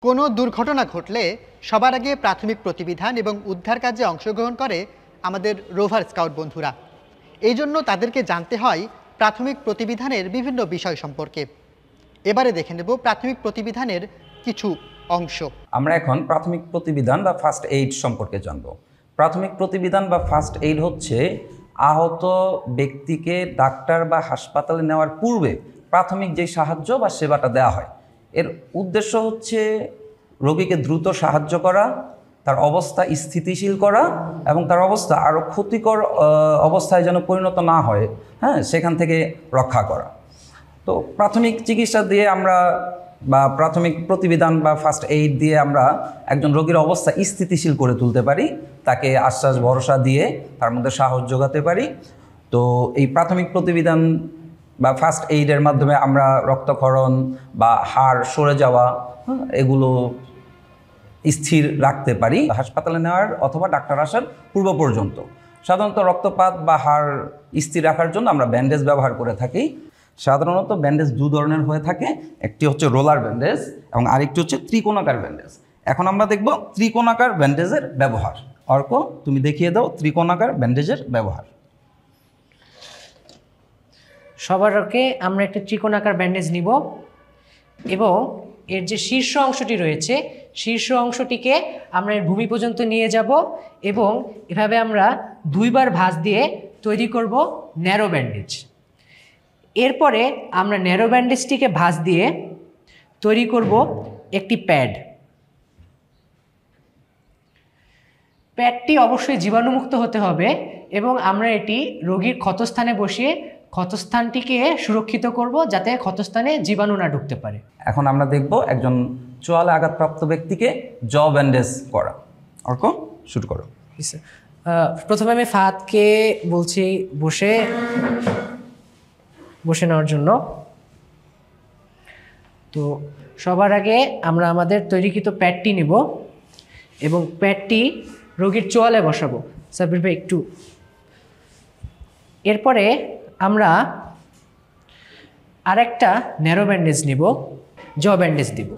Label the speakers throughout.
Speaker 1: কোনো দুর্ঘটনা ঘটলে সবার আগে প্রাথমিক প্রতিবিধান এবং উদ্ধার কাজে অংশগ্রহণ করে আমাদের রোভার স্কাউট বন্ধুরা। এই জন্য তাদেরকে জানতে হয় প্রাথমিক প্রতিবিধানের বিভিন্ন বিষয় সম্পর্কে। এবারে দেখে নেব প্রাথমিক প্রতিবিধানের কিছু অংশ।
Speaker 2: আমরা এখন প্রাথমিক প্রতিবিধান বা ফার্স্ট এইড সম্পর্কে জানব। প্রাথমিক প্রতিবিধান বা ফার্স্ট এইড হচ্ছে আহত ব্যক্তিকে ডাক্তার বা হাসপাতালে নেওয়ার পূর্বে প্রাথমিক যে সাহায্য বা সেবাটা দেওয়া হয়। এর উদ্দেশ্য হচ্ছে রোগীকে দ্রুত সাহায্য করা, তার অবস্থা স্থিতিশীল করা এবং তার অবস্থা আরও ক্ষতিকর অবস্থায় যেন পরিণত না হয়, সেখান থেকে রক্ষা করা। তো প্রাথমিক চিকিৎসা দিয়ে আমরা বা প্রাথমিক প্রতিবিধান বা ফার্স্ট এইড দিয়ে আমরা একজন রোগীর অবস্থা স্থিতিশীল করে তুলতে পারি, তাকে আশ্বাস ভরসা দিয়ে তার মধ্যে সাহস যোগাতে পারি। তো এই প্রাথমিক প্রতিবিধান বা ফার্স্ট এইডের মাধ্যমে আমরা রক্তক্ষরণ বা হাড় সরে যাওয়া এগুলো স্থির রাখতে পারি হাসপাতালে নেওয়ার অথবা ডাক্তার আসার পূর্ব পর্যন্ত। সাধারণত রক্তপাত বা হাড় স্থির রাখার জন্য আমরা ব্যান্ডেজ ব্যবহার করে থাকি। সাধারণত ব্যান্ডেজ দু ধরনের হয়ে থাকে, একটি হচ্ছে রোলার ব্যান্ডেজ এবং আরেকটি হচ্ছে ত্রিকোণাকার ব্যান্ডেজ। এখন আমরা দেখব ত্রিকোণাকার ব্যান্ডেজের ব্যবহার। অর্ক, তুমি দেখিয়ে দাও ত্রিকোণাকার ব্যান্ডেজের ব্যবহার।
Speaker 3: সবার আগে আমরা একটা ত্রিকোণাকার ব্যান্ডেজ নিব এবং এর যে শীর্ষ অংশটি রয়েছে শীর্ষ অংশটিকে আমরা এর ভূমি পর্যন্ত নিয়ে যাব এবং এভাবে আমরা দুইবার ভাঁজ দিয়ে তৈরি করব ন্যারো ব্যান্ডেজ। এরপরে আমরা ন্যারো ব্যান্ডেজটিকে ভাঁজ দিয়ে তৈরি করব একটি প্যাড। প্যাডটি অবশ্যই জীবাণুমুক্ত হতে হবে এবং আমরা এটি রোগীর ক্ষতস্থানে বসিয়ে ক্ষতস্থানটিকে সুরক্ষিত করব যাতে ক্ষতস্থানে জীবাণু না ঢুকতে পারে।
Speaker 2: এখন আমরা দেখব একজন চোয়ালে আঘাতপ্রাপ্ত ব্যক্তিকে জ ব্যান্ডেজ করা। অর্ক, শুরু করো।
Speaker 3: প্রথমে আমি ফাহাদকে বলছি বসে নেওয়ার জন্য। তো সবার আগে আমরা আমাদের তৈরিকৃত প্যাডটি নেব এবং প্যাডটি রোগীর চোয়ালে বসাবো। সাব্বির ভাই একটু। এরপরে আমরা আরেকটা ন্যারো ব্যান্ডেজ নিব, জ ব্যান্ডেজ দিব।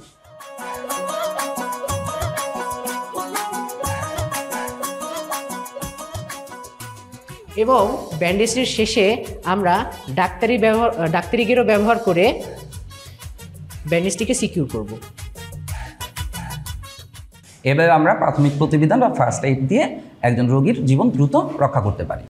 Speaker 3: এবং ব্যান্ডেজের শেষে আমরা ডাক্তারি গেরো ব্যবহার করে ব্যান্ডেজটিকে সিকিউর করব।
Speaker 2: এভাবে আমরা প্রাথমিক প্রতিবিধান বা ফার্স্ট এইড দিয়ে একজন রোগীর জীবন দ্রুত রক্ষা করতে পারি।